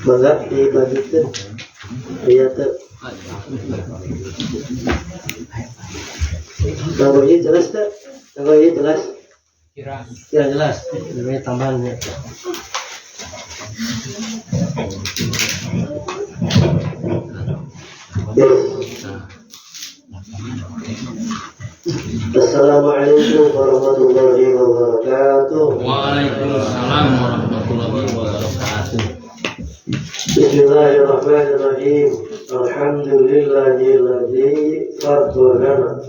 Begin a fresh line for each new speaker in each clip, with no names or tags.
Mangga dibagikan ayat kalau ini jelas tak? Kalau ini jelas? Kira jelas. Ini tambahannya. Assalamualaikum warahmatullahi wabarakatuh.
Waalaikumsalam warahmatullahi wabarakatuh.
Bismillahirrahmanirrahim. Alhamdulillahilladzi fardana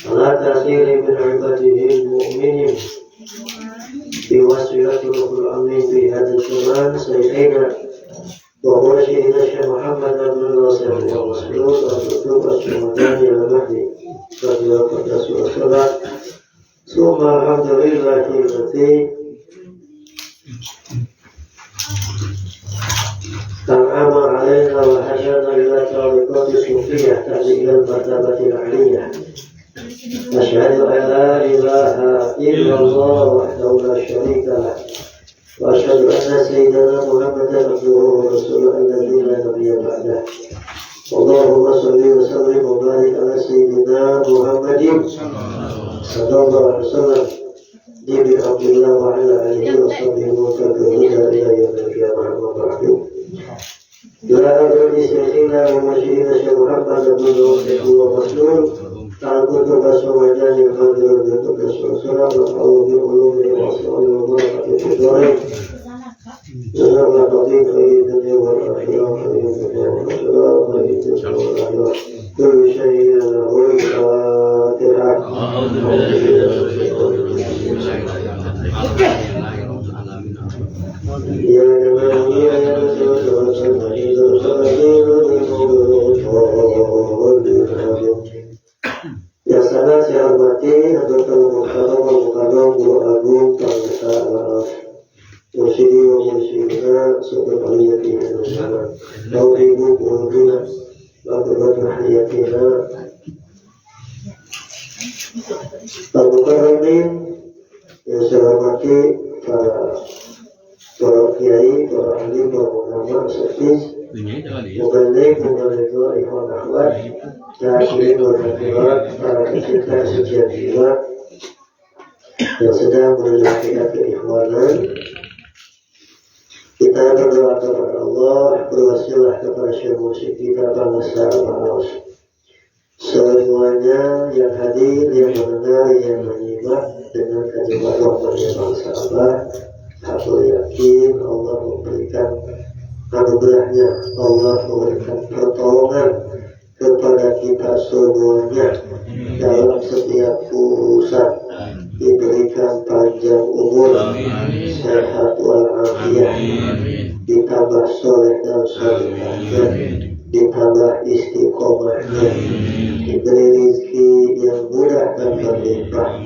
ala katsirin min ibadihi mu'minin bi wasilatul amin bi hadzal zaman sayyidina wa mursyidina Syekh Muhammad bin Nasir al-Rasul al-Qudus al-Mahdi radhiyallahu anhu. Summa alhamdulillahilladzi an'ama 'alaina wa hajana ila tariqati sufiyah ta'liqal martabatil 'aliyah. Asyhadu an la ilaha illallah wahdahu la syarika lah wa asyhadu anna sayyidana Muhammadan abduhu wa rasuluhu alladzi la nabiyya ba'dah. Allahumma shalli wa sallim wa barik ala sayyidina Muhammadin sallallahu alaihi wasallam Nabi Abdullah wa ala alihi wa sahbihi wa sallam ila yaumil qiyamah wa ba'du. Ya Rabbi sayyidina wa masyidina Syekh Muhammad bin Nasir wa Rasul ta'alqutu basawajani al-hadir wa tuqasu salam wa qawmi ulumi wa sallallahu wa barakatuh fi dharin Jazakallahu khairan fi dunya wal akhirah wa sallallahu kullu shay'in lahu al-fatihah. Ya sana saya hormati Hadratul Mukarram Guru Agung Bangsa Maaf Mursidi wa Mursidina Subhan Aliyatina Nusana Tauhibu Kurudina Abdullah Hayatina Al-Mukarramin yang saya hormati para kiai, para ahli, para ulama, servis Mubalik, Mubalik, Ikhwan Akhwat Hadirin wa hadirat, para pecinta sejati jiwa yang sedang menjalankan keikhwanan. Kita berdoa kepada Allah, berwasilah kepada Syekh Mursyid kita Bangsa Maaf. Semuanya yang hadir, yang mendengar, yang menyimak dengan kejiwaan Rahmannya Bangsa Allah, aku yakin Allah memberikan anugerahnya, Allah memberikan pertolongan kepada kita semuanya dalam setiap urusan, diberikan panjang umur, sehat walafiat, ditambah soleh dan solehahnya, ditambah istiqomahnya, diberi rezeki yang mudah dan berlimpah,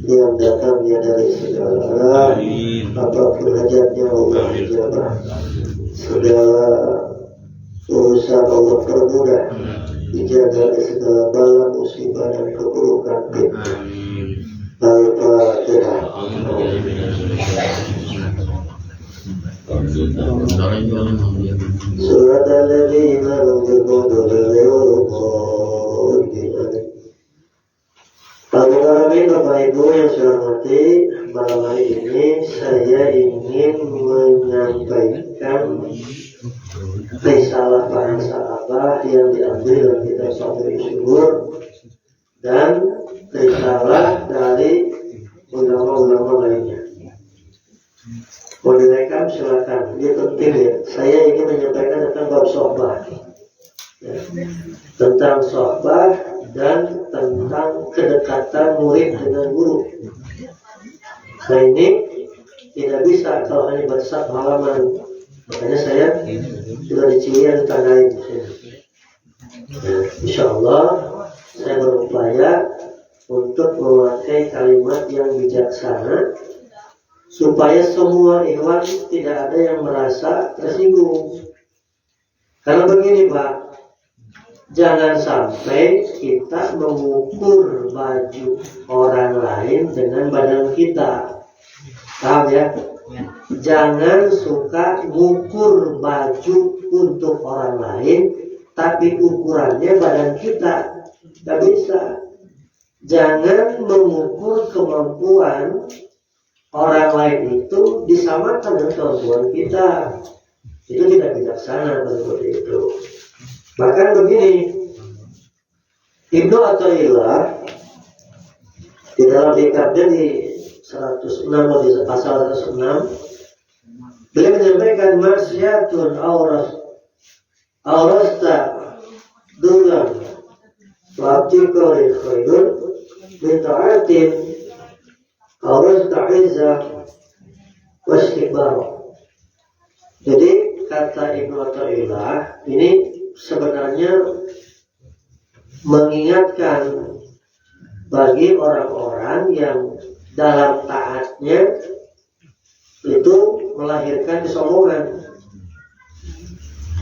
yang datangnya dari segala arah, apapun hajatnya Allah ijabah, segala urusan Allah permudah, dijaga dari segala bala musibah dan keburukan. Al-Fatihah. Surat Al-Ladzina Bapak Ibu yang saya hormati, malam hari ini saya ingin menyampaikan risalah bahasa Arab yang diambil dari kitab Fathul Syukur dan risalah dari ulama-ulama lainnya. Mau direkam silakan, ini penting ya. Saya ingin menyampaikan tentang bab sohbah, ya. Tentang sohbah dan tentang kedekatan murid dengan guru. Nah ini tidak bisa kalau hanya baca halaman. Makanya saya sudah dicirian tandai. Insya Allah saya berupaya untuk memakai kalimat yang bijaksana supaya semua ikhwan tidak ada yang merasa tersinggung. Karena begini Pak, jangan sampai kita mengukur baju orang lain dengan badan kita. Paham ya? Jangan suka ngukur baju untuk orang lain, tapi ukurannya badan kita. Gak bisa. Jangan mengukur kemampuan orang lain itu disamakan dengan kemampuan kita. Itu tidak bijaksana seperti itu. Bahkan begini, Ibnu Athaillah di dalam kitabnya di 106 atau di pasal 106, beliau menyampaikan masyatun aurasta dengan wabtikori khairun bita'atin aurasta izzah wastikbar. Jadi kata Ibnu Athaillah ini sebenarnya mengingatkan bagi orang-orang yang dalam taatnya itu melahirkan kesombongan.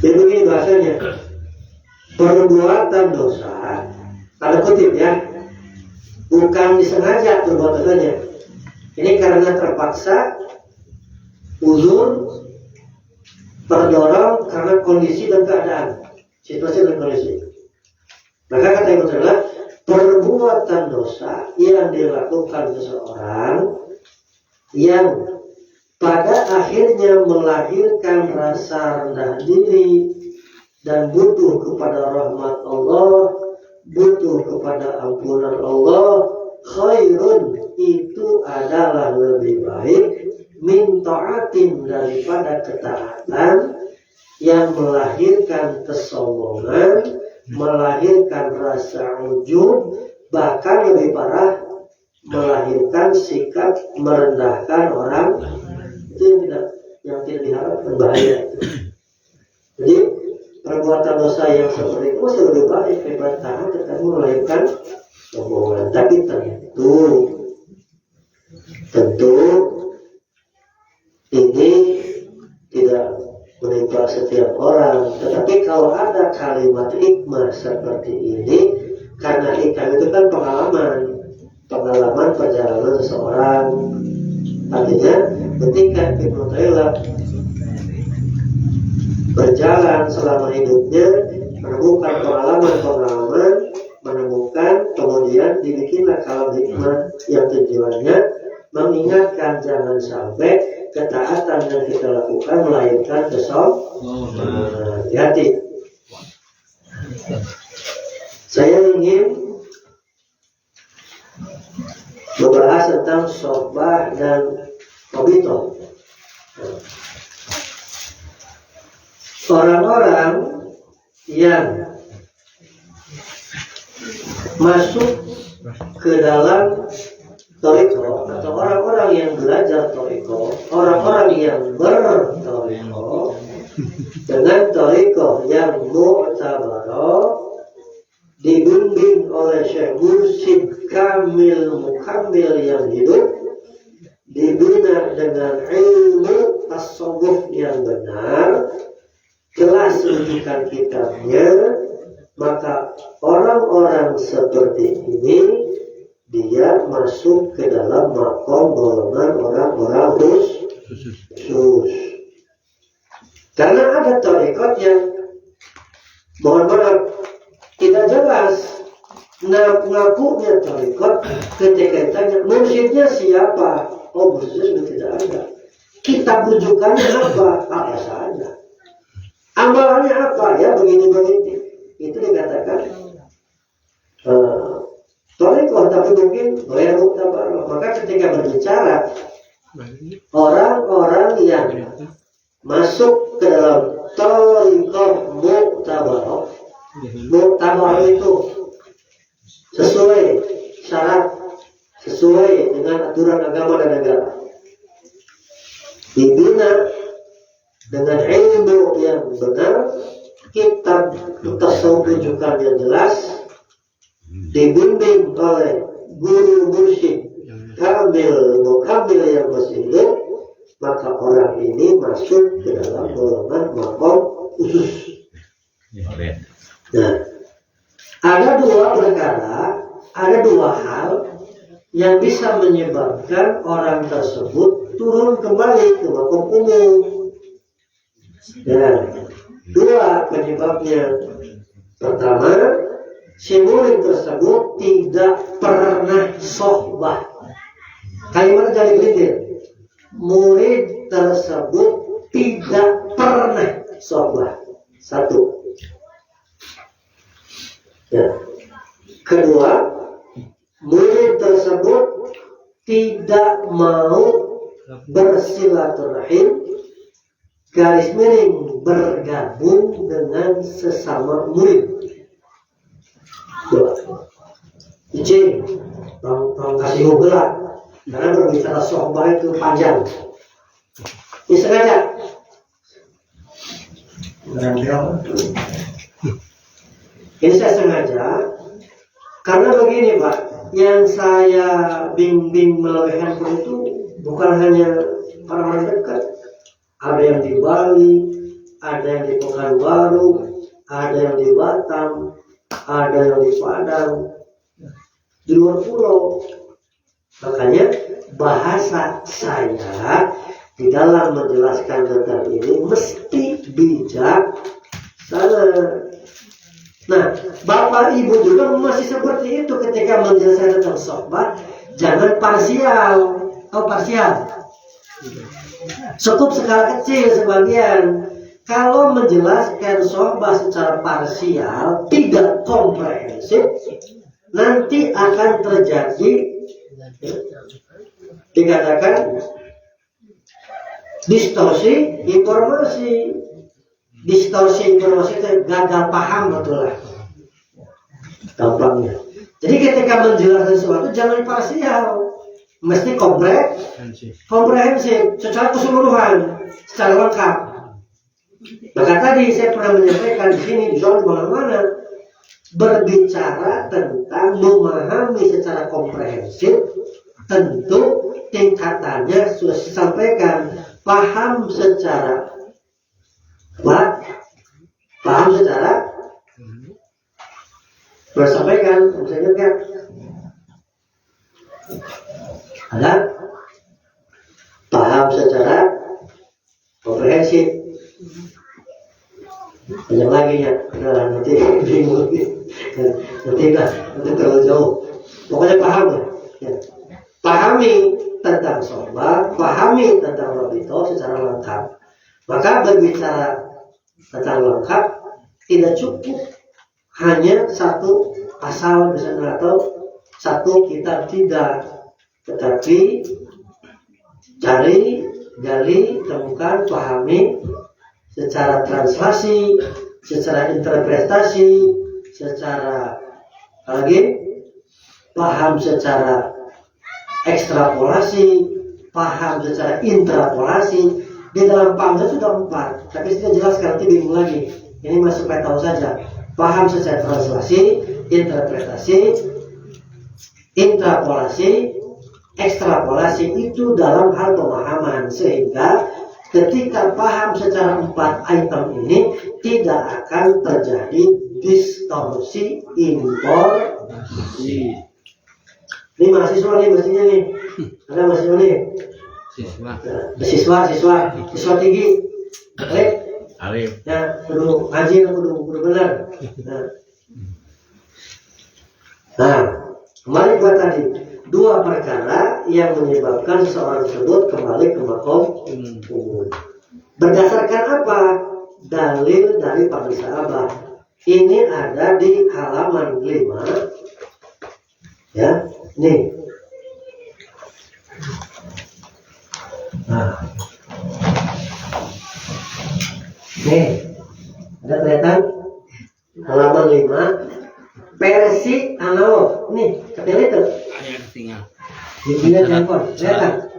Jadi begini bahasanya, perbuatan dosa, tanda kutip ya, bukan disengaja perbuatannya. Ini karena terpaksa, uzur, terdorong karena kondisi dan keadaan, situasi dan kondisi. Maka kata Ibnu Athaillah, perbuatan dosa yang dilakukan seseorang yang pada akhirnya melahirkan rasa rendah diri dan butuh kepada rahmat Allah, butuh kepada ampunan Allah, khairun itu adalah lebih baik min ta'atin daripada ketaatan yang melahirkan kesombongan, melahirkan rasa ujub, bahkan lebih parah melahirkan sikap merendahkan orang. Itu yang tidak diharapkan, bahaya. Jadi perbuatan dosa yang seperti itu masih lebih baik daripada taat tetapi melahirkan kesombongan. Tapi tentu ini tidak menimpa setiap orang. Tetapi kalau ada kalimat hikmah seperti ini, karena hikmah itu kan pengalaman perjalanan seseorang. Artinya ketika Ibnu Athaillah berjalan selama hidupnya, menemukan pengalaman, kemudian dibikinlah kalam hikmah yang tujuannya mengingatkan jangan sampai ketaatan yang kita lakukan melahirkan kesombongan. Hati-hati. Saya ingin membahas tentang sohbah dan qabithah. Orang-orang yang masuk ke dalam thariqah atau orang-orang yang belajar thariqah, orang-orang yang berthariqah dengan thariqah yang mu'tabarah, dibimbing oleh Syekh Mursyid Kamil Mukammil yang hidup, dibina dengan ilmu tasawuf yang benar, kelas rujukan kitabnya, maka orang-orang seperti ini dia masuk ke dalam makom golongan orang-orang khusus. Karena ada tarekat yang mohon maaf tidak jelas ngakunya tarekat, ketika ditanya mursyidnya siapa, oh mursyidnya tidak ada. Kitab rujukannya apa saja. Amalannya apa ya, begini. Itu dikatakan tarekat, tapi mungkin baru tabarok. Maka ketika berbicara orang-orang yang masuk ke dalam tarekat mu'tabarok, mu'tabarok itu sesuai syarat, sesuai dengan aturan agama dan negara, dibina dengan ilmu yang benar, kitab tasawuf rujukan yang jelas, dibimbing oleh guru mursyid Kamil Mukammil yang masih hidup, maka orang ini masuk ke dalam golongan makom khusus. Nah, ada dua hal yang bisa menyebabkan orang tersebut turun kembali ke makom umum. Ya, dua penyebabnya. Pertama, si murid tersebut tidak pernah sohbah. Kalimat jadi begitu. Murid tersebut tidak pernah sohbah. Satu. Ya. Kedua, murid tersebut tidak mau bersilaturahim garis miring bergabung dengan sesama murid. Dua. Ijin, tolong kasih Google lah, karena berbicara sohbah itu panjang. Ini sengaja. Ini saya sengaja karena begini Pak, yang saya bimbing melalui handphone itu bukan hanya orang-orang dekat. Ada yang di Bali, ada yang di Pekanbaru, ada yang di Batam, ada yang di Padang, di luar pulau. Makanya bahasa saya di dalam menjelaskan tentang ini mesti bijak sana. Nah, Bapak Ibu juga masih seperti itu ketika menjelaskan tentang sohbah, jangan parsial. Oh, parsial. Cukup skala kecil sebagian. Kalau menjelaskan sohbah secara parsial, tidak komprehensif, nanti akan terjadi dikatakan distorsi informasi. Distorsi informasi itu gagal paham, betul lah gampangnya. Jadi ketika menjelaskan sesuatu jangan parsial, mesti komprehensif secara keseluruhan, secara lengkap. Maka tadi saya pernah menyampaikan di sini, di mana berbicara tentang memahami secara komprehensif, tentu tingkatannya sudah disampaikan. Paham secara bersampaikan, misalnya kan ada paham secara komprehensif. Banyak lagi ya, nanti bingung, nanti terlalu jauh. Pokoknya paham ya. Pahami tentang sohbah, pahami tentang rabito secara lengkap. Maka berbicara tentang lengkap tidak cukup hanya satu asal misalnya atau satu kitab, tidak, tetapi cari, gali, temukan, pahami secara translasi, secara interpretasi, secara lagi paham secara ekstrapolasi, paham secara intrapolasi. Di dalam paham itu sudah 4, tapi saya jelaskan nanti bingung lagi. Ini masih supaya tahu saja. Paham secara translasi, interpretasi, intrapolasi, ekstrapolasi itu dalam hal pemahaman, sehingga ketika paham secara 4 item ini tidak akan terjadi distorsi informasi. Ini mahasiswa nih mestinya nih, ada mahasiswa nih. Siswa tinggi, Alif. Ya, kudu ngaji, kudu benar. Nah, kembali buat tadi, 2 perkara yang menyebabkan seseorang tersebut kembali ke makom umum. Berdasarkan apa? Dalil dari para sahabat. Ini ada di halaman 5. Ya, nih. Nah, nih, ada kelihatan halaman 5 versi analog. Nih, kecil itu. Dilihat handphone, kelihatan.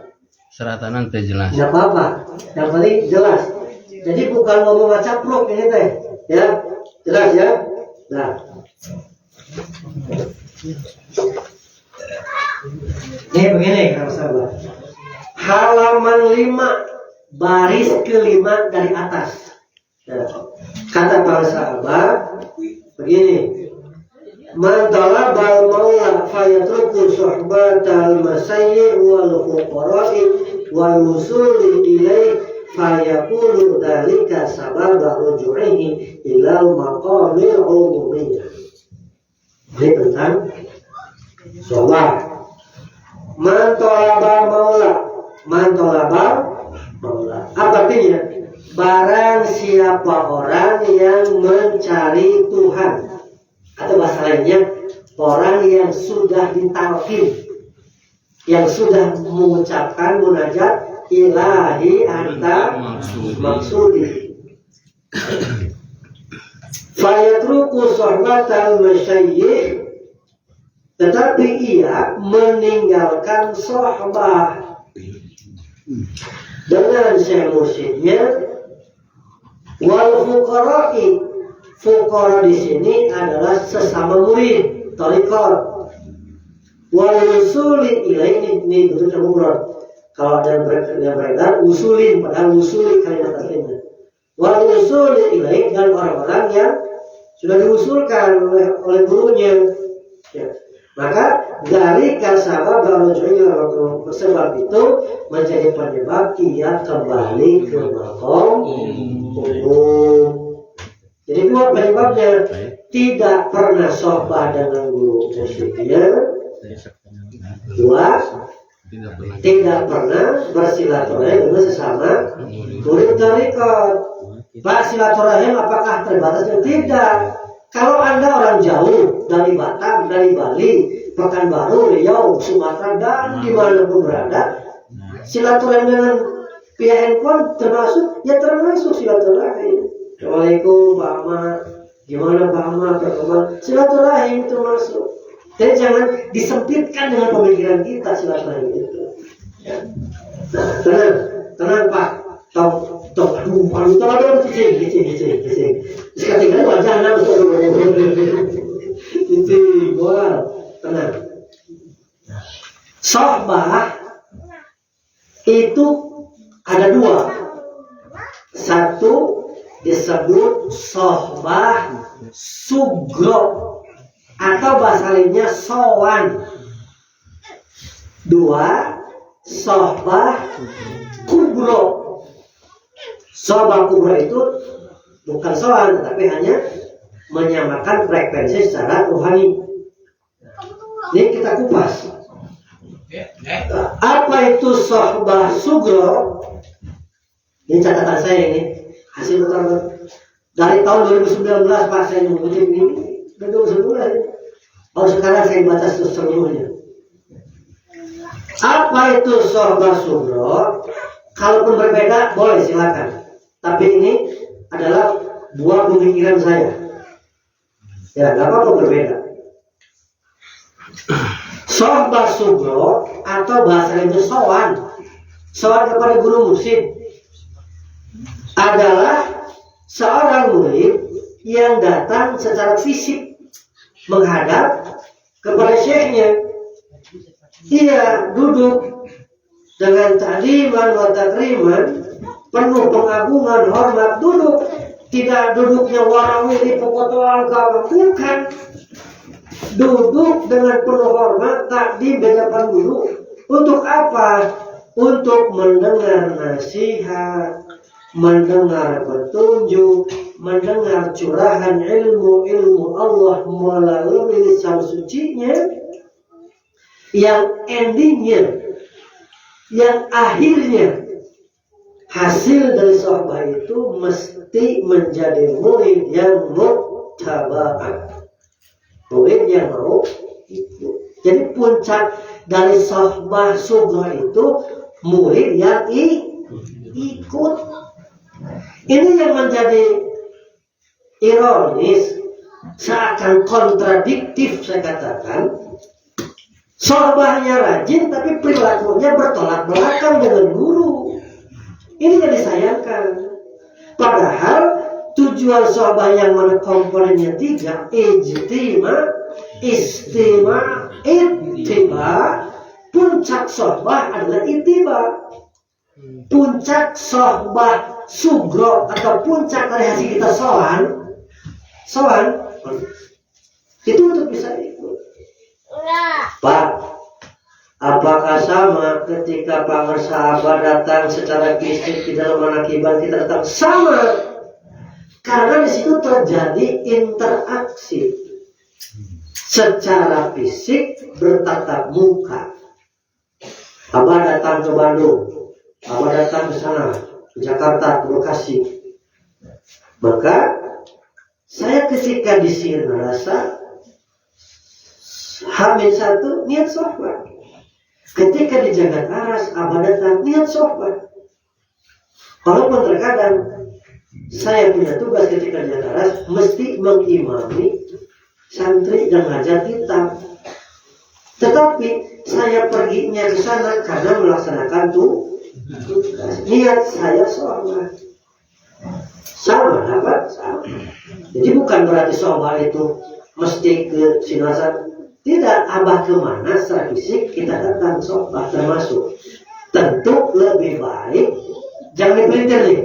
Seratanan teh jelas.
Tidak apa-apa, yang paling jelas. Jadi bukan mau membaca proof ini teh, ya, jelas ya. Nah, ini begini kalau sahabat. Halaman 5 baris ke-5 dari atas. Ya. Kata para sahabat begini. Man talabal maula fayatruku suhbatal masayyi wal fuqara'i wal wusuli ilaih fayaqulu dzalika sababa ruju'ihi ilal maqamil umumiyah. Ini tentang sholat. Man tolabal maula. Apa artinya? Barang siapa orang yang mencari Tuhan, atau bahasa lainnya orang yang sudah ditalqin, yang sudah mengucapkan munajat ilahi anta maksudi, fayatruku sohbatal masyayikh, tetapi ia meninggalkan sohbah dengan syekh mursyidnya. Wal fuqara'i, fuqara di sini adalah sesama murid thariqat. Wal usuli ilaih, ini betul termurad. Kalau ada yang beredar usulin, padahal usuli kalimat aslinya. Wal usuli ilaih, dan orang-orang yang sudah diusulkan oleh gurunya. Ya. Maka dari kasabah sebab itu menjadi penyebab ia kembali ke makom umum. Jadi dua penyebabnya: tidak pernah sohbah dengan guru musyidnya, dua, tidak pernah bersilaturahim dengan sesama murid thariqat. Pak, silaturahim apakah terbatas? Tidak. Kalau Anda orang jauh dari Batam, dari Bali, Pekanbaru, Riau, Sumatera, dan dimanapun berada, silaturahim dengan via handphone termasuk silaturahim. Assalamualaikum Pak Ahmad, gimana Pak Ahmad, silaturahim termasuk. Jadi jangan disempitkan dengan pemikiran kita silaturahim itu. Ya. Nah, tenang Pak. Aduh, kicing. Seketika wajah anak kicing, wah, tenang. Sohbah itu ada dua. Satu disebut sohbah sugro atau bahasa lainnya sowan. Dua, sohbah kubro. Sohbah kubro itu bukan sowan, tetapi hanya menyamakan frekuensi secara rohani. Ini kita kupas. Apa itu sohbah sugro? Ini catatan saya ini, hasil utama dari tahun 2019 Pak saya mengutip ini. 2019. Oh, sekarang saya baca seluruhnya. Apa itu sohbah sugro? Kalaupun berbeda boleh silakan. Tapi ini adalah buah pemikiran saya. Ya, nggak apa-apa berbeda. Sohbah sugro atau bahasa lainnya sowan kepada guru mursyid adalah seorang murid yang datang secara fisik menghadap kepada syekhnya. Ia duduk dengan ta'liman wa takriman, penuh pengagungan, hormat, duduk. Tidak duduknya warawiri pekotoan kawan, bukan. Duduk dengan penuh hormat, takdim di depan guru. Untuk apa? Untuk mendengar nasihat, mendengar petunjuk, mendengar curahan ilmu Allah melalui lisan sucinya, yang endingnya, yang akhirnya hasil dari sohbah itu mesti menjadi murid yang muttaba'ah, murid yang mau ikut. Jadi puncak dari sohbah sugro itu murid yang ikut. Ini yang menjadi ironis, seakan kontradiktif saya katakan. Sohbahnya rajin tapi perilakunya bertolak belakang dengan guru. Ini yang disayangkan. Padahal tujuan sohbah yang mana komponennya 3, ijtima, istima, ittiba. Puncak sohbah adalah ittiba. Puncak sohbah sugro atau puncak dari hasil kita sowan itu untuk bisa ikut. Pak, Apakah sama ketika sahabat datang secara fisik di dalam mengakibat kita datang? Sama, karena di situ terjadi interaksi secara fisik bertatap muka. Abah datang ke Bandung, Abah datang ke sana, ke Jakarta, ke Bekasi. Maka saya ketika di sini merasa H-1 niat sohbah. Ketika di Jagat Aras, Abah datang niat sohbah. Walaupun terkadang saya punya tugas ketika di Jagat Aras mesti mengimami santri dan ngajar kitab. Tetapi saya perginya ke sana karena melaksanakan tugas. Niat saya sohbah. Sama apa? Sama. Jadi bukan berarti sohbah itu mesti ke Sinasan. Tidak, Abah kemana secara fisik kita datang sohbah termasuk. Tentu lebih baik jangan dipelintir nih.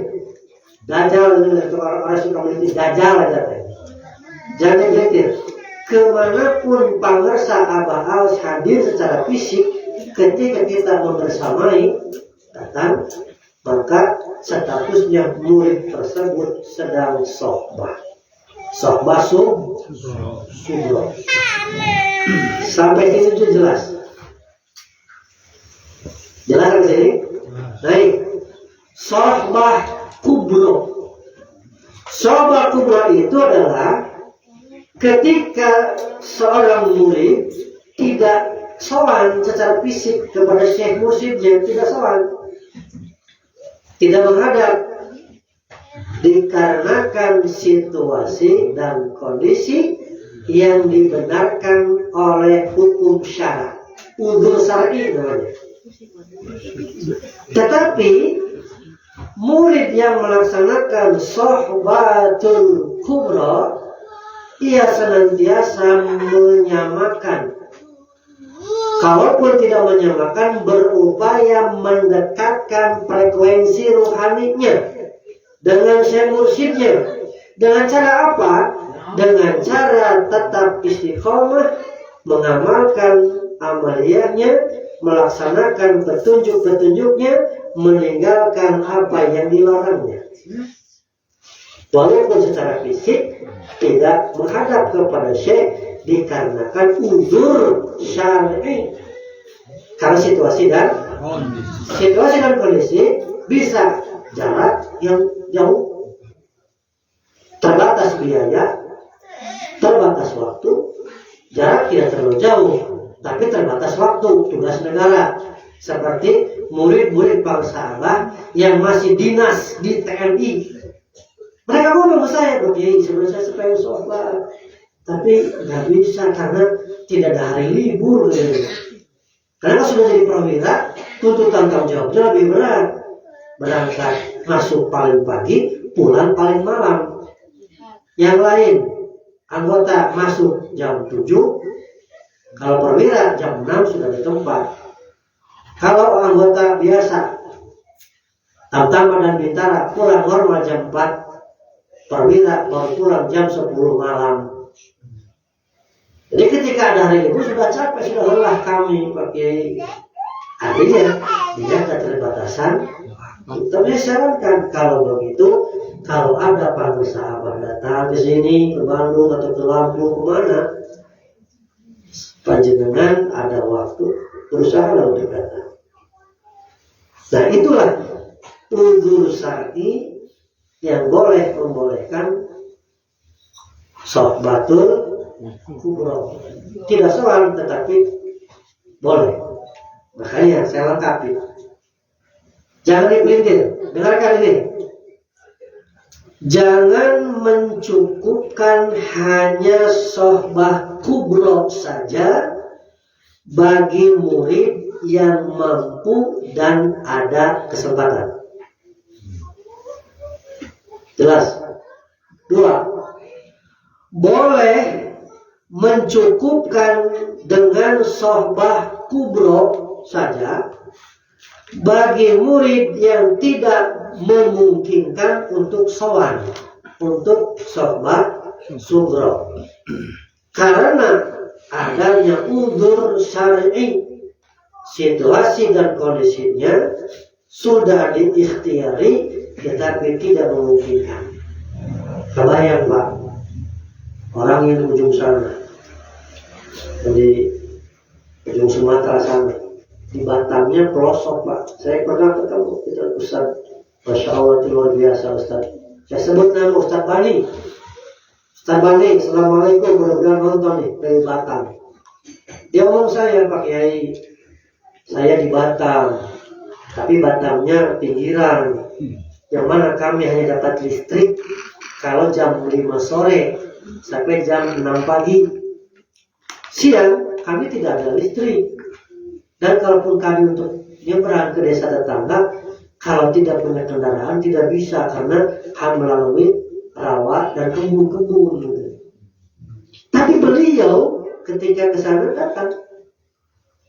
Dajjal itu orang suka melintir, dajjal aja teh. Jangan dipelintir. Kemanapun pangersa Abah harus hadir secara fisik ketika kita membersamai datang, maka statusnya murid tersebut sedang sohbah. Sohbah subro. Sampai sini itu jelas. Jelas kan sini? Baik. Sohbah kubro. Sohbah kubro itu adalah ketika seorang murid tidak sowan secara fisik kepada syekh mursyidnya, tidak sowan, tidak menghadap, dikarenakan situasi dan kondisi yang dibenarkan oleh hukum syara, udzur syar'i namanya. Tetapi murid yang melaksanakan sohbatul kubra, ia senantiasa menyamakan, kalaupun tidak menyamakan, berupaya mendekatkan frekuensi ruhaninya dengan syekh mursyidnya. Dengan cara apa? Dengan cara tetap istiqomah, mengamalkan amaliyahnya, melaksanakan petunjuk-petunjuknya, meninggalkan apa yang dilarangnya. Walaupun secara fisik tidak menghadap kepada syekh dikarenakan uzur syar'i, karena situasi dan kondisi, bisa jarak yang jauh, terbatas biaya, terbatas waktu. Jarak tidak terlalu jauh, tapi terbatas waktu, tugas negara. Seperti murid-murid bangsa Abah yang masih dinas di TNI. Mereka ngomong ke saya, Kiai, sebenarnya saya supaya sohbah, tapi nggak bisa karena tidak ada hari libur. Karena sudah jadi perwira, tuntutan tanggung jawabnya lebih berat. Berangkat masuk paling pagi, pulang paling malam. Yang lain, anggota masuk jam 7, kalau perwira jam 6 sudah di tempat. Kalau anggota biasa, Tamtama dan Bintara pulang normal jam 4, perwira baru pulang jam 10 malam. Jadi ketika ada hari libur sudah capek, sudah lelah kami pakai. Artinya tidak ada keterbatasan. Tapi saya sarankan kalau begitu, kalau ada panggisa Abah datang ke sini, ke Bandung atau ke Lampung, kemana, panjenengan ada waktu, berusaha untuk datang. Nah itulah udzur syar'i yang boleh membolehkan sohbatul kubro. Tidak soal, tetapi boleh. Makanya saya lengkapi. Jangan dipelintir. Dengarkan ini. Jangan mencukupkan hanya sohbah kubro saja bagi murid yang mampu dan ada kesempatan. Jelas? 2. Boleh mencukupkan dengan sohbah kubro saja bagi murid yang tidak memungkinkan untuk sowan, untuk sohbah sugro, karena adanya udzur syar'i situasi dan kondisinya sudah diikhtiari tetapi tidak memungkinkan. Kebayang Pak, orang yang di ujung sana, di ujung Sumatera sana, di Batamnya pelosok Pak. Saya pernah ketemu Ustaz, Masya Allah itu luar biasa Ustaz. Saya sebut nama Ustaz Bani. Ustaz Bani, Assalamualaikum, mudah-mudahan nonton nih dari Batam. Dia ngomong saya, Pak Kiai, saya di Batam, tapi Batamnya pinggiran, yang mana kami hanya dapat listrik kalau jam 5 sore sampai jam 6 pagi. Siang kami tidak ada listrik, dan kalaupun kami untuk nyebrang ke desa tetangga, kalau tidak punya kendaraan tidak bisa karena harus melalui rawa dan kebun-kebun. Tapi beliau ketika ke sana datang,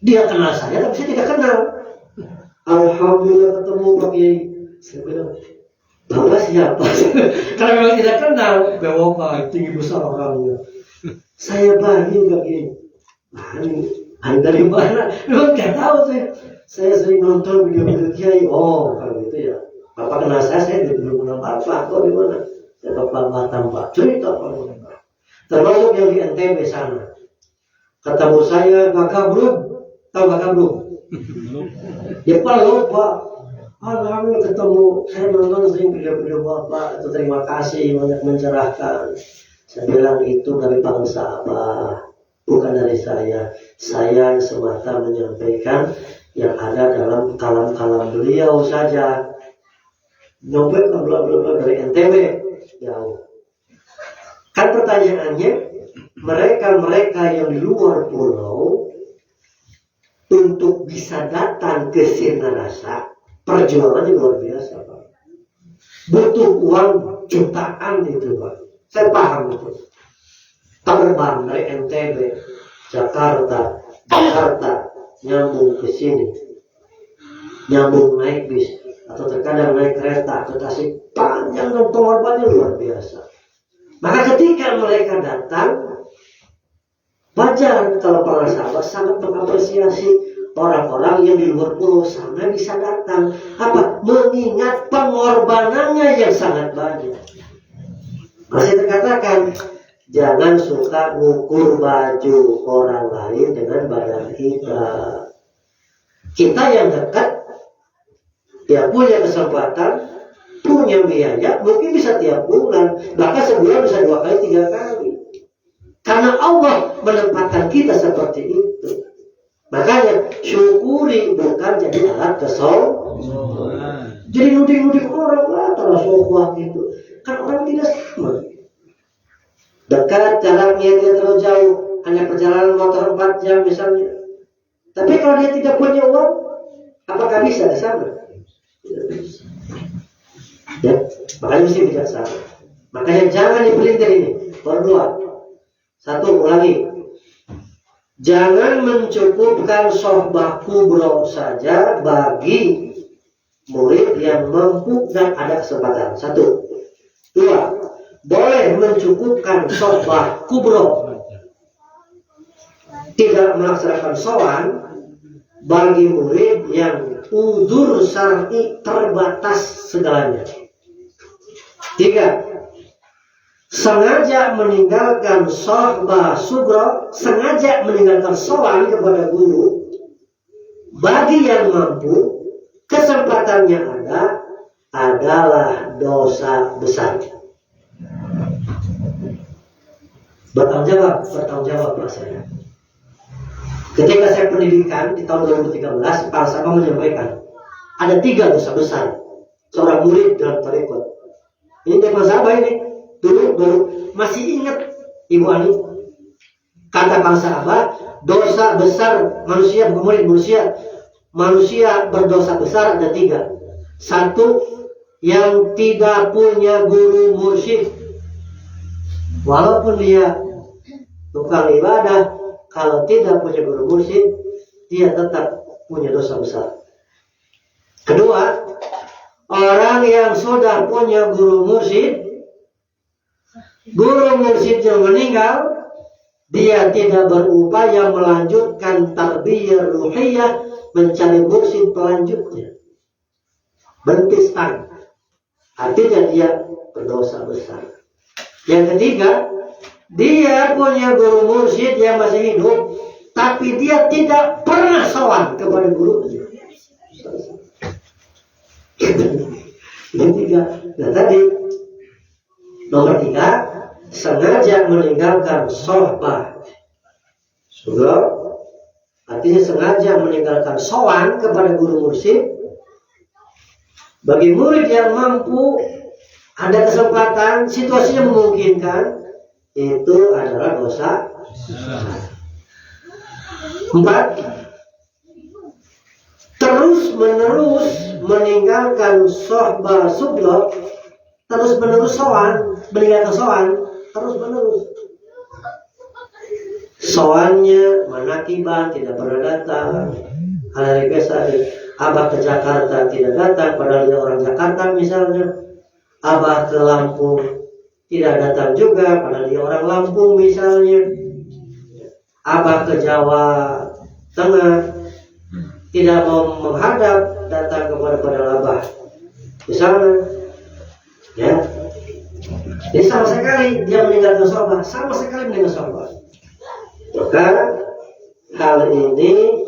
dia kenal saya tapi saya tidak kenal. Alhamdulillah ketemu Pak Kiai. Saya bilang, Bapak siapa? Karena memang tidak kenal. Bapak tinggi besar orangnya. Saya Bani Pak Kiai. Bani dari mana? Memang tidak tahu saya. Saya sering nonton video-video Kiai. Oh kalau gitu ya. Bapak kenal saya belum kenal Bapak. Kok di mana? Saya Bapak Batam Pak. Cerita Pak. Termasuk yang di NTB sana. Ketemu saya Kakak Bro. Tahu Kakak Bro? Ya Pak lupa. Alhamdulillah ketemu. Saya nonton sering video-video Bapak. Itu terima kasih banyak mencerahkan. Saya bilang itu dari bangsa apa? Bukan dari saya. Saya semata menyampaikan yang ada dalam kalam-kalam beliau saja. Nyobek bla bla bla dari NTB jauh. Kan pertanyaannya, mereka-mereka yang di luar pulau untuk bisa datang ke Sinarasa, perjuangannya luar biasa Pak. Butuh uang jutaan itu Pak. Saya paham itu. Terbang dari NTB, Jakarta, nyambung ke sini, nyambung naik bis atau terkadang naik kereta ke Tasik, panjang dan pengorbanannya luar biasa. Maka ketika mereka datang, wajar kalau para sahabat sangat mengapresiasi orang-orang yang di luar pulau sana bisa datang. Apa? Mengingat pengorbanannya yang sangat banyak. Masih terkatakan, jangan suka ngukur baju orang lain dengan badan kita. Kita yang dekat, ya punya kesempatan, punya biaya, mungkin bisa tiap bulan, bahkan sebulan bisa 2 kali 3 kali. Karena Allah menempatkan kita seperti itu. Makanya syukuri bukan jadi alat kesombongan. Jadi nuding-nuding orang lah terlalu gitu. Kan orang tidak sama. Dekat jaraknya tidak terlalu jauh, hanya perjalanan motor 4 jam misalnya. Tapi kalau dia tidak punya uang, apakah bisa ke sana? Tidak bisa. Ya, makanya mesti bijaksana. Makanya jangan dipelintir ini. Berdua. 1, ulangi. Jangan mencukupkan sohbah kubro saja bagi murid yang mampu dan ada kesempatan. 1. 2. Boleh mencukupkan sohbah kubro, tidak melaksanakan sowan bagi murid yang uzur syar'i terbatas segalanya. 3. Sengaja meninggalkan sohbah sugro, sengaja meninggalkan sowan kepada guru bagi yang mampu, kesempatannya ada, adalah dosa besar. Bertanggung jawab saya. Ketika saya pendidikan di tahun 2013, Pak Sama menyampaikan ada 3 dosa besar seorang murid dalam tarekat. Ini tema sahabat ini. Dulu baru masih ingat Ibu Ani. Kata Bang Sahabat, dosa besar manusia, bukan murid manusia berdosa besar ada 3. 1, yang tidak punya guru mursyid. Walaupun dia tukang ibadah, kalau tidak punya guru mursyid, dia tetap punya dosa besar. Kedua, orang yang sudah punya guru mursyidnya meninggal, dia tidak berupaya melanjutkan tarbiyah ruhiyah, mencari mursyid pelanjutnya, berhenti stang, artinya dia berdosa besar. Yang ketiga, dia punya guru mursyid yang masih hidup, tapi dia tidak pernah sowan kepada gurunya. Yang tiga, nah tadi nomor 3, sengaja meninggalkan sohbah. Sudah, artinya sengaja meninggalkan sowan kepada guru mursyid. Bagi murid yang mampu, ada kesempatan, situasinya memungkinkan, itu adalah dosa. 4, terus menerus meninggalkan sohbah sublah, terus menerus sowan, meninggalkan sowan, terus menerus. Sowannya manakiban, tidak pernah datang. Hari biasa, abah ke Jakarta tidak datang, padahal dia orang Jakarta misalnya. Abah ke Lampung tidak datang juga, padahal dia orang Lampung misalnya. Abah ke Jawa Tengah tidak mau menghadap, datang kepada abah di sana, ya. Jadi sama sekali dia meninggalkan sohbah, sama sekali meninggalkan sohbah. Maka hal ini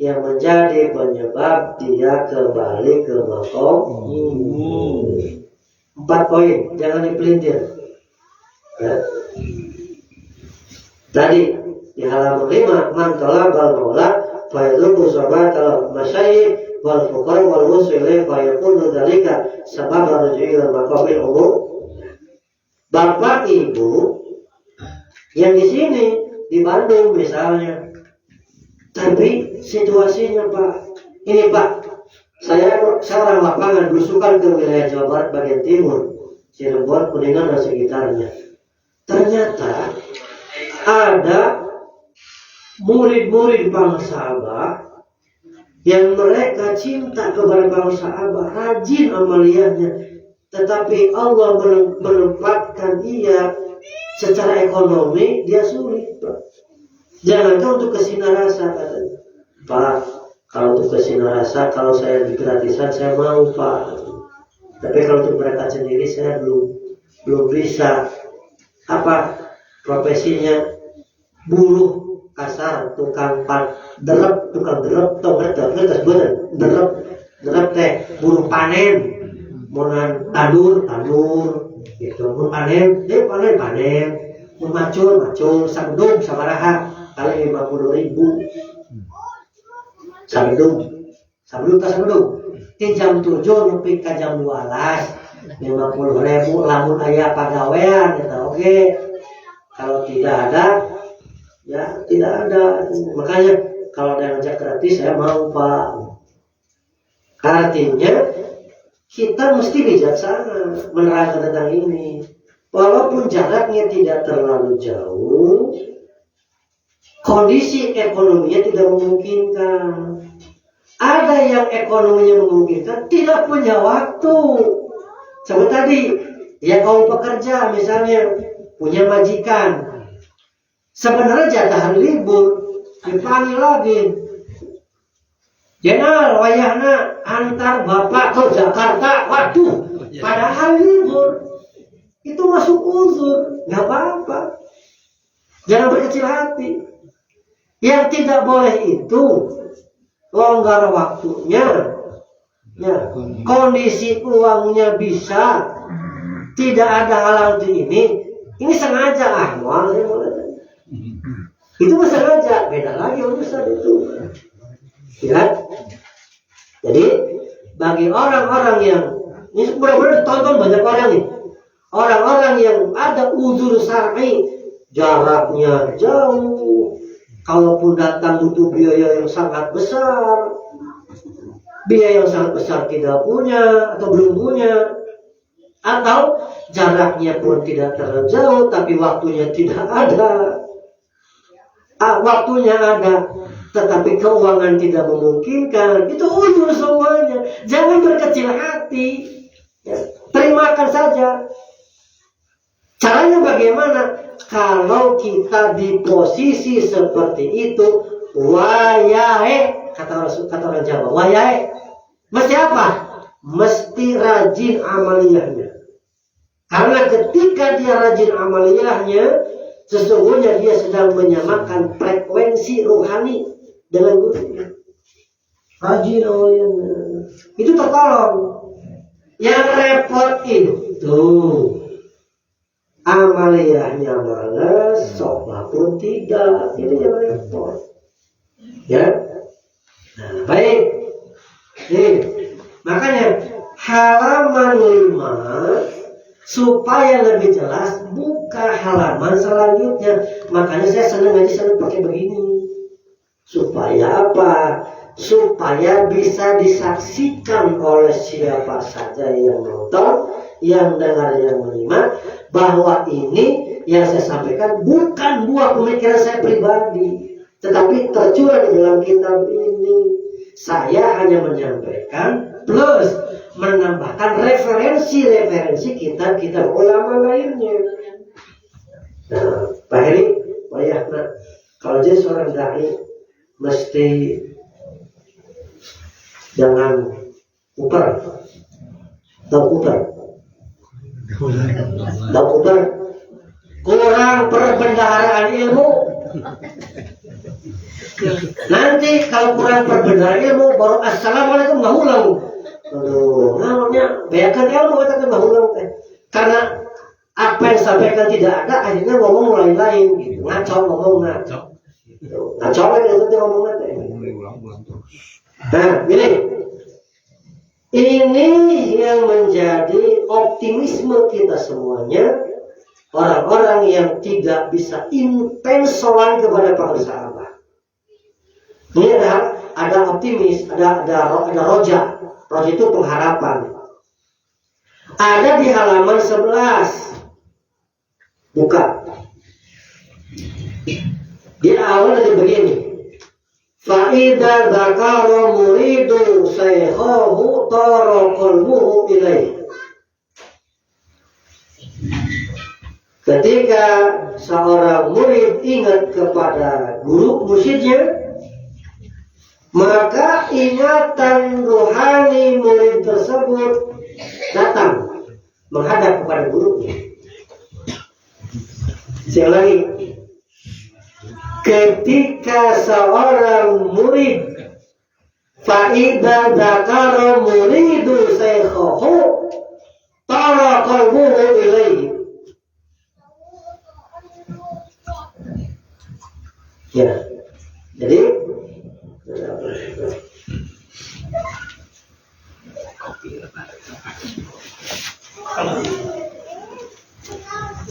yang menjadi penyebab dia kembali ke makom. 4 poin, jangan dipelintir. Ya. Tadi di halaman 5, man talabal maula fa yadruku sabat al masyayikh wal fuqara wal muslimin fa yakunu dzalika sabab rujui ila maqamil umum. Bapak Ibu yang di sini di Bandung misalnya, tapi situasinya Pak, ini Pak, saya orang lapangan belusukan ke wilayah Jawa Barat bagian timur, Cirebon, Kuningan dan sekitarnya. Ternyata ada murid-murid bangsa Abah yang mereka cinta kepada bangsa Abah, rajin amaliyahnya, tetapi Allah menempatkan dia secara ekonomi dia sulit, Pak. Jangankan untuk kesinarasa, katanya. Pak, kalau untuk kesinarasa, kalau saya digratisan saya mau, Pak. Tapi kalau untuk berangkat sendiri saya belum bisa. Apa profesinya? Buruh kasar, tukang derep, tau ngerti bener, derep teh buruh panen, monan tandur, gitu, mun panen, mun macul, sabdung sabaraha kali 50.000, sabdung, di jam 7 nepi ka jam 12, 50.000, lamun aya pagawean, gitu, oke. Kalau tidak ada, ya tidak ada. Makanya kalau ada yang ngajak gratis saya mau, Pak. Artinya kita mesti bijaksana menerangkan tentang ini. Walaupun jaraknya tidak terlalu jauh, kondisi ekonominya tidak memungkinkan. Ada yang ekonominya memungkinkan, tidak punya waktu. Seperti tadi, ya kaum pekerja misalnya punya majikan, sebenarnya jatah libur, dipanggil lagi. Jenal wayahna antar bapak ke Jakarta, waduh, padahal libur. Itu masuk uzur, nggak apa-apa. Jangan berkecil hati. Yang tidak boleh itu longgar waktunya, ya, kondisi uangnya bisa, tidak ada halang di ini sengaja mual ya, itu sengaja, beda lagi urusan itu. Ya. Jadi bagi orang-orang yang ini mudah-mudahan ditonton banyak orang nih. Orang-orang yang ada uzur syar'i, jaraknya jauh, kalaupun datang butuh biaya yang sangat besar, biaya yang sangat besar tidak punya atau belum punya, atau jaraknya pun tidak terlalu jauh tapi waktunya tidak ada. Waktunya ada tetapi keuangan tidak memungkinkan, itu uzur semuanya. Jangan berkecil hati, ya, terimakan saja. Caranya bagaimana? Kalau kita di posisi seperti itu, wayahe, kata orang Jawa, wayahe. Mesti apa? Mesti rajin amaliyahnya. Karena ketika dia rajin amaliyahnya, sesungguhnya dia sedang menyamakan frekuensi rohani dengan gurunya. Rajin amaliyahnya. Itu tertolong. Yang repot itu amaliyahnya malas, sofa pun tidak. Itu yang repot. Ya. Nah, baik. Nih, makanya halaman 5 supaya lebih jelas buka halaman selanjutnya. Makanya saya senang pakai begini. Supaya apa? Supaya bisa disaksikan oleh siapa saja yang nonton, yang dengar, yang menerima, bahwa ini yang saya sampaikan bukan buah pemikiran saya pribadi, tetapi tercurah di dalam kitab ini. Saya hanya menyampaikan plus menambahkan referensi-referensi kitab-kitab ulama lainnya. Nah, Pak Heri, kalau jadi seorang dai mesti jangan uper. Tahu uper? Tahu uper? Kurang perbendaharaan ilmu. Nanti kalau kurang perbendaharaan ilmu, baru assalamualaikum nggak ulang. Aduh, namanya bayangkan ilmu kita nggak ulang teh. Karena apa yang disampaikan tidak ada, akhirnya ngomong lain-lain, gitu. Ngaco ngomong ngaco. Ngaco kan itu ngomong teh. Nah, ini yang menjadi optimisme kita semuanya, orang-orang yang tidak bisa intens selain kepada para sahabat. Ini ada optimis, ada roja. Roja itu pengharapan. Ada di halaman 11. Buka. Di awal ada begini. Fa'idha dzakara muridu sayhahu tara qalbuhu ilaih. Ketika seorang murid ingat kepada guru mursyidnya, maka ingatan rohani murid tersebut datang menghadap kepada gurunya. Sekali lagi, ketika seorang murid fa'idha dzakara muridu shaykhahu tara qalbuhu ilaihi. Ya. Jadi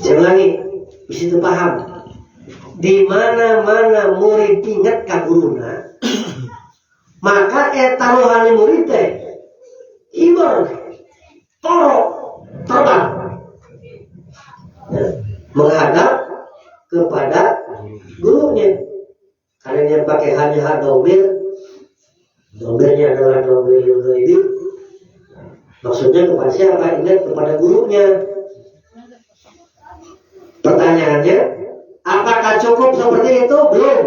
jangan lagi di situ paham. Di mana-mana murid ingat ka guruna, maka eta rohani murid teh ibar terbang menghadap kepada gurunya. Karena yang pakai hanya domirnya adalah domir ini. Maksudnya kepada siapa? Ingat kepada gurunya. Pertanyaannya, apakah cukup seperti itu? Belum.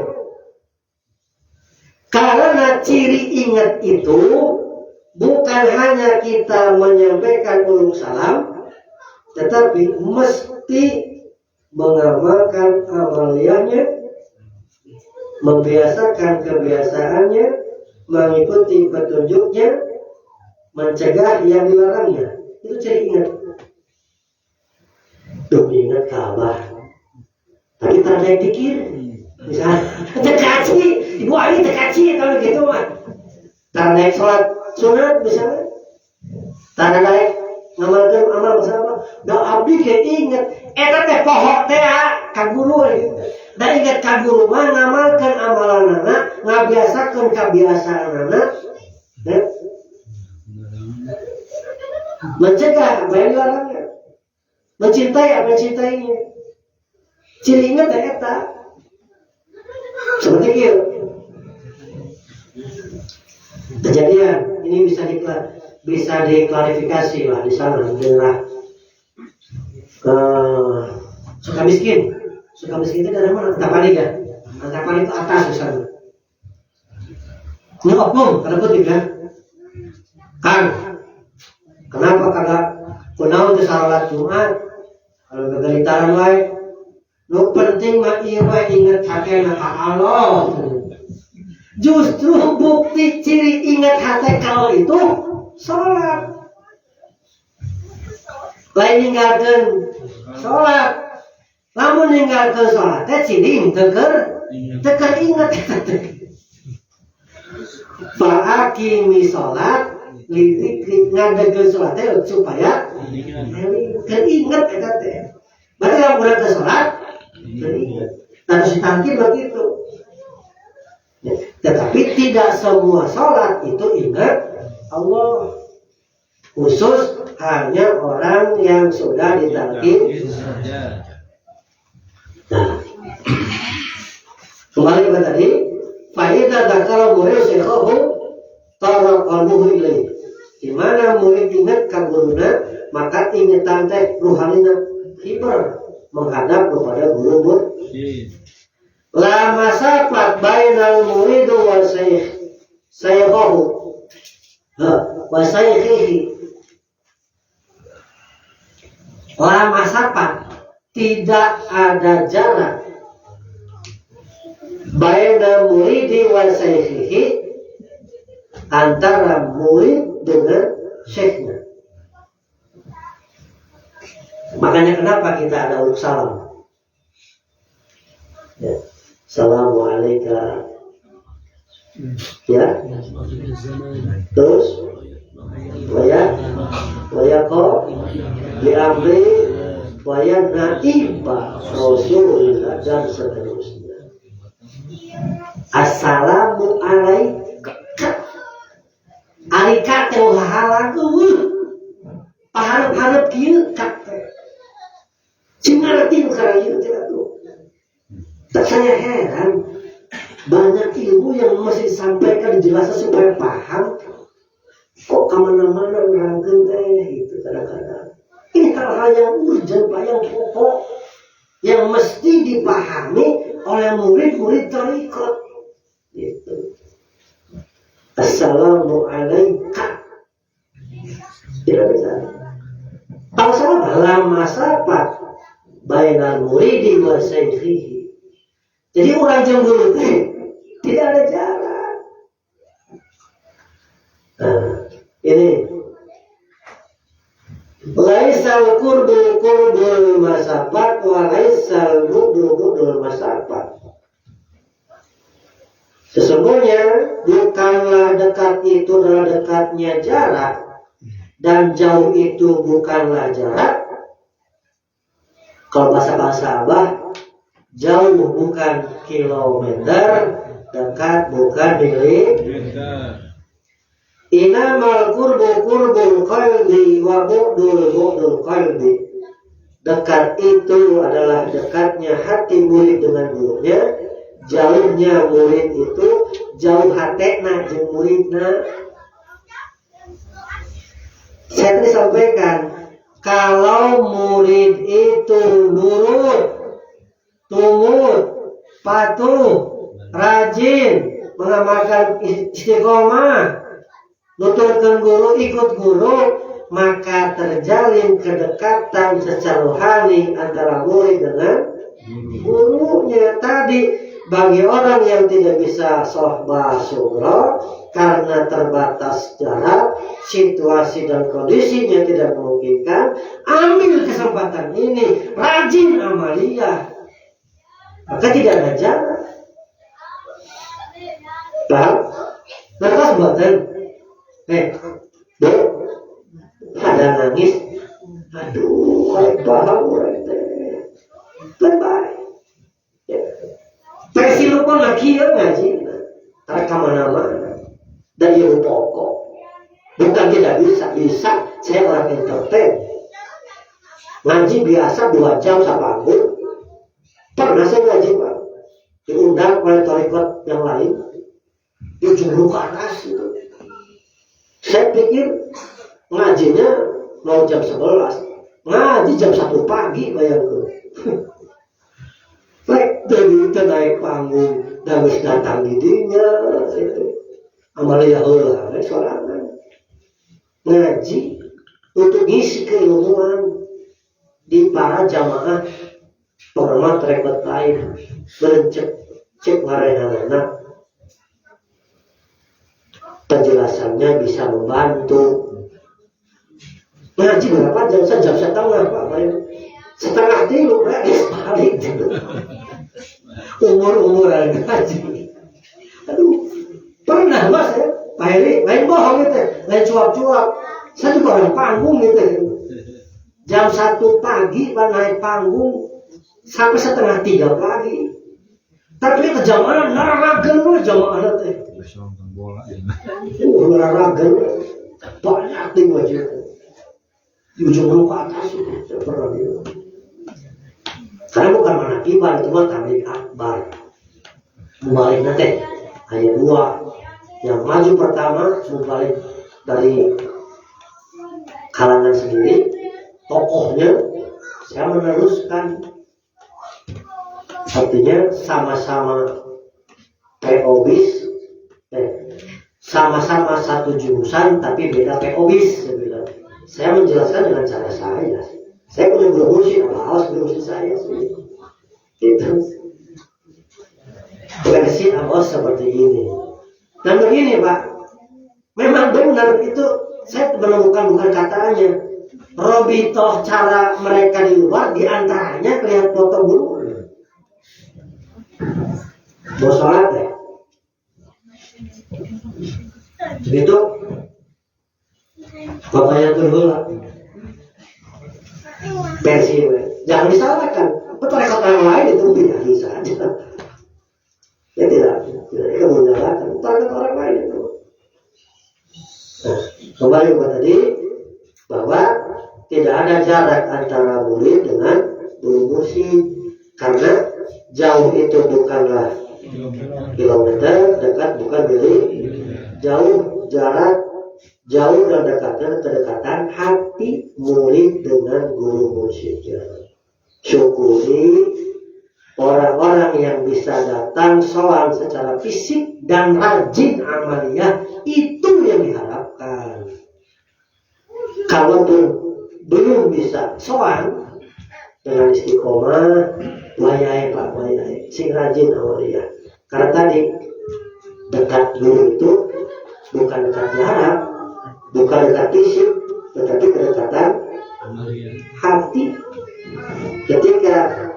Karena ciri ingat itu bukan hanya kita menyampaikan uluk salam, tetapi mesti mengamalkan amaliyahnya, membiasakan kebiasaannya, mengikuti petunjuknya, mencegah yang dilarangnya. Itu ciri ingat. Tuh ingat Ka'bah, tapi tak ada yang pikir. Misalnya, tekaci, ibu Ali tekaci kalau gitu mah. Tak naik sholat sunat misalnya, tak naik ngamalkan amal bersama. Dan abdi dia ingat, teh pohon teh ka guru. Dan ingat ka guru mah ngamalkan amalan anak, ngabiasakan kebiasaan anak, mencegah apa yang dilarangnya, mencintai apa yang cintainya. Ciri ingat eta seperti itu. Kejadian ini bisa diklarifikasi lah di sana, Suka miskin itu dari mana? Antapani ya. Antapani itu atas misalnya. Ini oknum, karena kutip ya. Kan, kenapa kagak kunaon teh salat Jumat? Kalau kegelitaran wae. Nu penting mah ieu wae inget hatena ka Allah. Justru bukti ciri ingat hati kalau itu sholat. Lain ninggalkan sholat. Lamun ninggalkan sholat, ciding teker ingat. Fa'akimi sholat, lirik ngadegkeun sholat supaya keinget eta teh. Berarti kalau udah ke sholat, keinget. Nah, si tangki begitu. Tetapi tidak semua sholat itu ingat Allah. Khusus hanya orang yang sudah ditalkin. Nah, kembali ke tadi, faidah dakala murid sekhohu tara qalbuhu ilaih. Di mana murid ingat ka guruna, maka ingatan teh ruhanina kibar menghadap kepada guru. La masafat bainal muridu wa sayyikhahu wa sayyikhihi. La masafat, tidak ada jarak bainal muridi wa sayyikhihi, antara murid dengan syekhnya. Makanya kenapa kita ada salam ya. Assalamualaikum ya. Terus wayaqo bi'amri wayanaiba Rasulullah dan seterusnya. Assalamu alaika. Alika teh halang paharep-harep kieu kate. Cing ngarti karang ieu teh atuh. Tak saya heran, banyak ilmu yang masih disampaikan dijelaskan supaya paham. Kok kemana-mana orang teh itu kadang-kadang. Ini hal-hal yang urgent, yang pokok, yang mesti dipahami oleh murid-murid thariqat. Gitu. Assalamualaikum. Tidak bisa. Kalau salah lama sahabat bainal muridi wa sayyikhihi. Jadi orang jemburu tidak ada jarak. Nah, ini laisal qurbul masafat wa laisal budul masafat. Sesungguhnya bukanlah dekat itu adalah dekatnya jarak, dan jauh itu bukanlah jarak. Kalau bahasa Abah, jauh bukan kilometer, dekat bukan milimeter. Inamal qurbul qalbi wa bu'dul qalbi. Dekat itu adalah dekatnya hati murid dengan gurunya, jauhnya murid itu jauh hatena jeung muridna. Saya tadi sampaikan, kalau murid itu nurut, tumut, patuh, rajin, mengamalkan istiqomah, nuturkan guru, ikut guru, maka terjalin kedekatan secara rohani antara murid dengan gurunya. Tadi bagi orang yang tidak bisa sohbah syuhra karena terbatas jarak, situasi dan kondisinya tidak memungkinkan, ambil kesempatan ini, rajin amaliyah, maka tidak ada jarak. Paham? Ngertos buatan? Ada nangis. Aduh, kayak paham orang itu. Bye-bye. Versi lupa lagi ya ngaji. Tarik kemana-mana. Dan yang pokok. Bukan tidak bisa. Saya orang entertain. Ngaji biasa 2 jam sapanggung. Pernah saya ngaji Pak, diundang oleh thariqat yang lain, di ujung ke atas itu. Saya pikir ngajinya mau jam 11, ngaji jam 1 pagi, bayangkan. panggung dan wis datang didinya amalia heula we sorangan ngaji untuk ngisi keilmuan di para jamaah pengamat rekod lain cek ngarehanana penjelasannya bisa membantu. Ngaji berapa jam setengah Pak Bayu, setengah tilu balik gitu. Umur-umuran ngaji. Aduh, pernah Mas ya, Pak Heri, lain bohong gitu, lain cuap-cuap. Saya juga orang panggung gitu. Jam 1 pagi Pak naik panggung sampai setengah 3 pagi. Tapi itu jamaah naragakan loh jamaah teh. Naragakan banyak nih wajib. Di ujung ke atas itu pernah bilang. Karena bukan manakiban itu mah tablik akbar. Mubalik nanti hanya 2. Yang maju pertama mubalik dari kalangan sendiri, tokohnya saya meneruskan. Artinya sama-sama PO-bis, sama-sama satu jurusan tapi beda PO-bis. Saya menjelaskan dengan cara saya. Saya punya guru mursyid, awas guru mursyid saya sih. Gitu. Versi awas seperti ini. Dan begini Pak, memang benar itu saya menemukan bukan katanya. Robitoh cara mereka di luar diantaranya kelihatan foto guru. Mau sholat ya? Begitu. Bapaknya terhula versi jangan disalahkan betul rekod orang lain itu bisa aja ya tidak menyalahkan rekod orang lain itu. Nah, kembali ke tadi bahwa tidak ada jarak antara murid dengan guru mursyid karena jauh itu bukanlah kilometer, dekat bukan milik. Jauh jarak, jauh dan dekatnya kedekatan hati murid dengan guru mursyidnya. Syukuri orang-orang yang bisa datang soal secara fisik dan rajin amaliyah, itu yang diharapkan. Kalaupun belum bisa soal dengan istiqomah, wayai Pak, wayai sing rajin amaliyah. Karena tadi dekat guru itu bukan dekat jarak, bukan dekat fisik, tetapi kedekatan hati. Ketika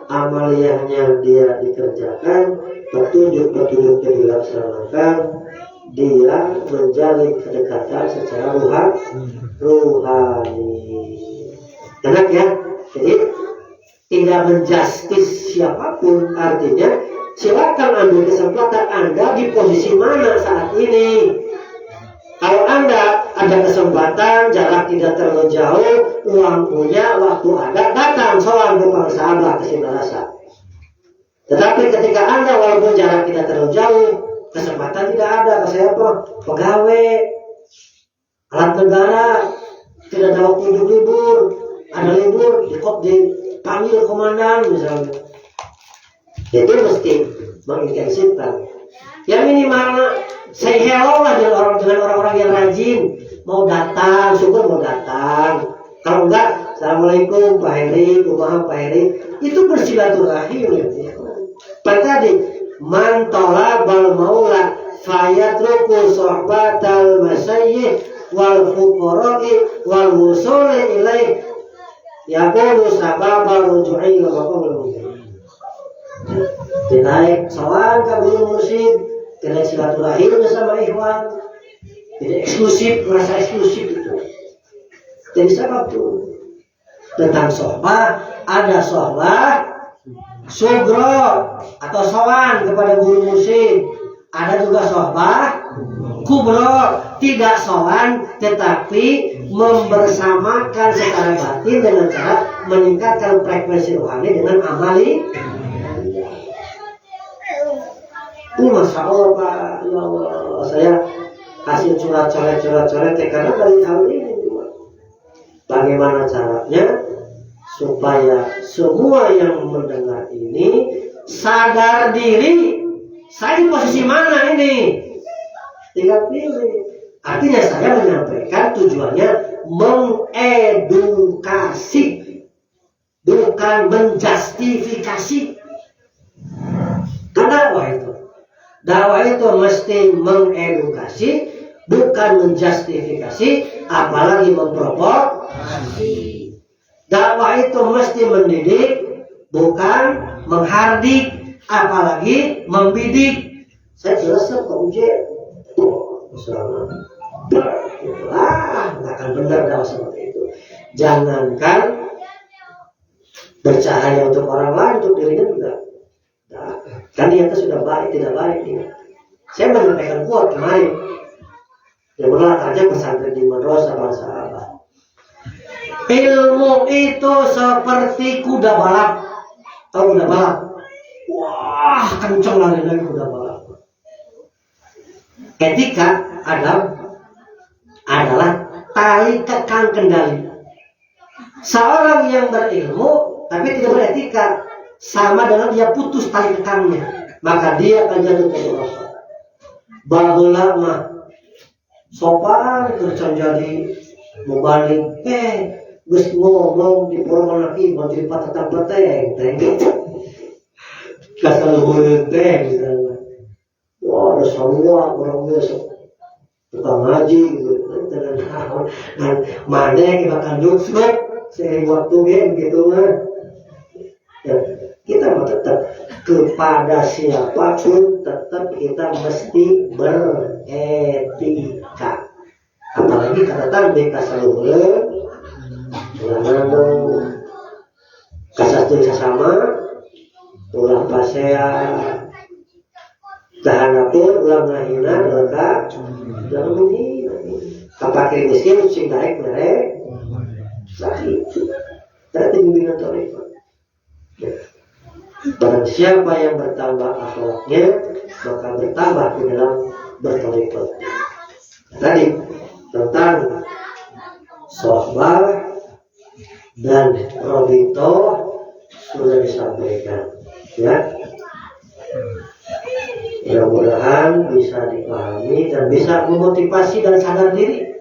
amaliyahnya dia dikerjakan, petunjuk-petunjuknya dilaksanakan, dia menjalin kedekatan secara ruhani. Enak ya? Jadi tidak menjustis siapapun, artinya silakan ambil kesempatan Anda di posisi mana saat ini. Kalau Anda ada kesempatan, jarak tidak terlalu jauh, uang punya, waktu ada, datang soal ke para sahabat ke Sinarasa. Tetapi ketika Anda walaupun jarak tidak terlalu jauh, kesempatan tidak ada, ke saya apa? Pegawai, alat negara, tidak ada waktu untuk libur, ada libur, dipanggil komandan misalnya. Jadi mesti mengintensifkan. Yang minimal say hello lah dengan orang-orang yang rajin. Mau datang, syukur mau datang. Kalau enggak, assalamualaikum Pak Heri, kumaha Pak Heri. Itu bersilaturahim ya. Pada tadi, man talabal maula fayatruku sohbatal masayyih wal fuqara'i wal wusuli ilaih yakunu sababal ruju'i ila maqamil mungkin. Dinaik soal ke guru mursyid, tidak silaturahim sama ikhwan, tidak eksklusif, merasa eksklusif itu. Jadi sebab itu tentang sohbah, ada sohbah sugro atau sowan kepada guru mursyid, ada juga sohbah kubro, tidak sowan tetapi membersamakan secara batin dengan cara meningkatkan frekuensi rohani dengan amali. Ini Masya Allah Pak, ya Allah, saya kasih curhat coret karena dari hal ini juga. Bagaimana caranya supaya semua yang mendengar ini sadar diri Saya di posisi mana ini? Tinggal pilih. Artinya saya menyampaikan tujuannya mengedukasi, bukan menjustifikasi. Kan dakwah itu mesti mengedukasi, bukan menjustifikasi, apalagi memprovokasi. Dakwah itu mesti mendidik, bukan menghardik, apalagi membidik. Saya jelaskan ke ujian. Nggak akan benar dakwah seperti itu. Jangankan bercahaya untuk orang lain, untuk dirinya juga. Nah, kan niatnya sudah baik, tidak baik ini. Saya menyampaikan kuat kemarin. Yang menolak aja pesantren di madrasah bangsa sahabat. Ilmu itu seperti kuda balap. Tahu kuda balap? Wah, kenceng lari dari kuda balap. Etika adalah tali kekang kendali. Seorang yang berilmu tapi tidak beretika sama dengan dia putus tali kekangnya, maka dia akan jatuh ke dosa. Bageula mah sopan terus jadi mubalik, geus ngomong di porong laki mau jadi patetang peteng, kasaluheureun teh misalnya. Wah, ada semua orang biasa tukang ngaji gitu. Dan mana yang bakal nyuksuk seiring waktu gitu mah. Ya, kita mau tetap kepada siapapun tetap kita mesti beretika. Apalagi kata beka saluheureun, ulah kasasdeun sasama, ulah pasea tahanapun ulah ngahina leka jangan menghina. Kapake miskin sing naik merek sakit. Tapi bimbingan tarekat. Barang siapa yang bertambah akhlaknya, maka bertambah di dalam bertarekat. Tadi tentang sohbah dan robito sudah disampaikan, ya. Mudah-mudahan bisa dipahami dan bisa memotivasi dan sadar diri.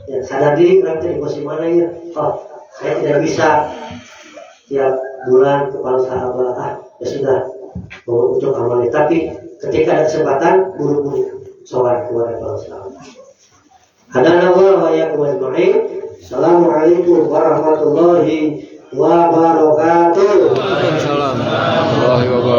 Ya, sadar diri berarti di posisi mana ya? Oh, saya tidak bisa tiap bulan kepala sahabat. Ya sudah, untuk amalnya. Tapi ketika ada kesempatan, buru-buru sholat kepada kepala sahabat. Hadanallahu wa iyyakum ajma'in. Assalamualaikum warahmatullahi wabarakatuh.
Waalaikumsalam warahmatullahi wabarakatuh.